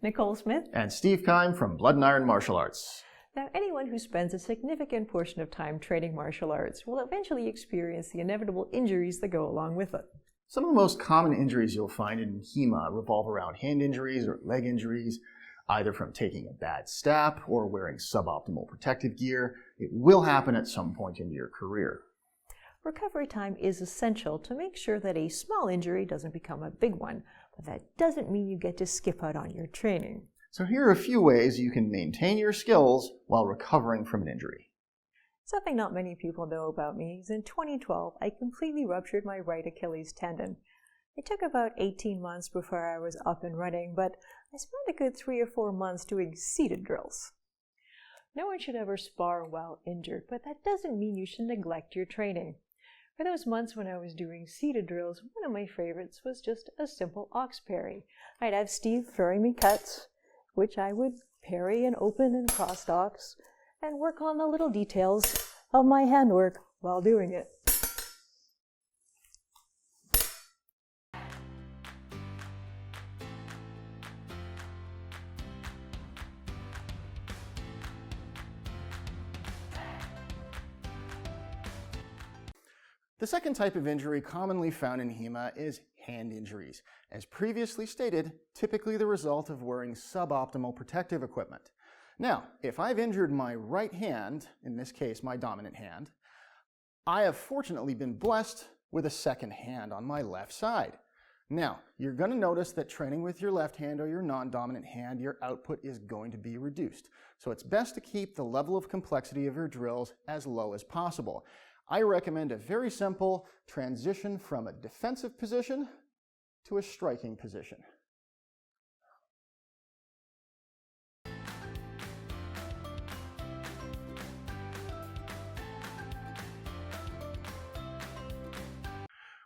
Nicole Smith. And Steve Kime from Blood and Iron Martial Arts. Now, anyone who spends a significant portion of time training martial arts will eventually experience the inevitable injuries that go along with it. Some of the most common injuries you'll find in HEMA revolve around hand injuries or leg injuries, either from taking a bad step or wearing suboptimal protective gear. It will happen at some point in your career. Recovery time is essential to make sure that a small injury doesn't become a big one, but that doesn't mean you get to skip out on your training. So here are a few ways you can maintain your skills while recovering from an injury. Something not many people know about me is in 2012, I completely ruptured my right Achilles tendon. It took about 18 months before I was up and running, but I spent a good 3 or 4 months doing seated drills. No one should ever spar while injured, but that doesn't mean you should neglect your training. For those months when I was doing seated drills, one of my favorites was just a simple ox parry. I'd have Steve throwing me cuts, which I would parry and open and cross ox, and work on the little details of my handwork while doing it. The second type of injury commonly found in HEMA is hand injuries. As previously stated, typically the result of wearing suboptimal protective equipment. Now, if I've injured my right hand, in this case my dominant hand, I have fortunately been blessed with a second hand on my left side. Now, you're going to notice that training with your left hand or your non-dominant hand, your output is going to be reduced. So it's best to keep the level of complexity of your drills as low as possible. I recommend a very simple transition from a defensive position to a striking position.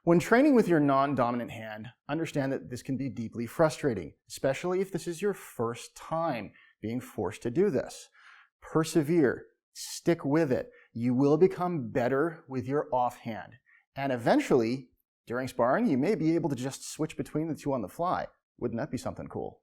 When training with your non-dominant hand, understand that this can be deeply frustrating, especially if this is your first time being forced to do this. Persevere. Stick with it. You will become better with your offhand. And eventually, during sparring, you may be able to just switch between the two on the fly. Wouldn't that be something cool?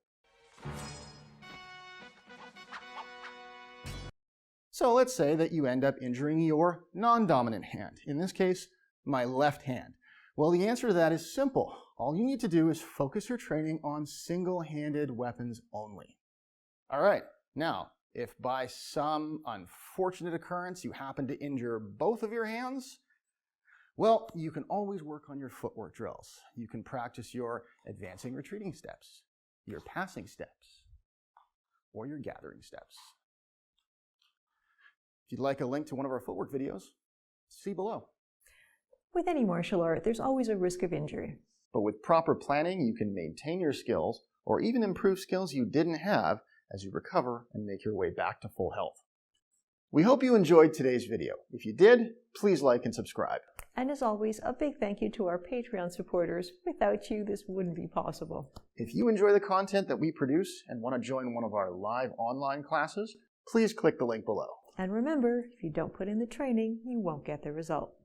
So let's say that you end up injuring your non-dominant hand. In this case, my left hand. Well, the answer to that is simple. All you need to do is focus your training on single-handed weapons only. All right, now, if by some unfortunate occurrence you happen to injure both of your hands, well, you can always work on your footwork drills. You can practice your advancing retreating steps, your passing steps, or your gathering steps. If you'd like a link to one of our footwork videos, see below. With any martial art, there's always a risk of injury. But with proper planning, you can maintain your skills or even improve skills you didn't have as you recover and make your way back to full health. We hope you enjoyed today's video. If you did, please like and subscribe. And as always, a big thank you to our Patreon supporters. Without you, this wouldn't be possible. If you enjoy the content that we produce and want to join one of our live online classes, please click the link below. And remember, if you don't put in the training, you won't get the result.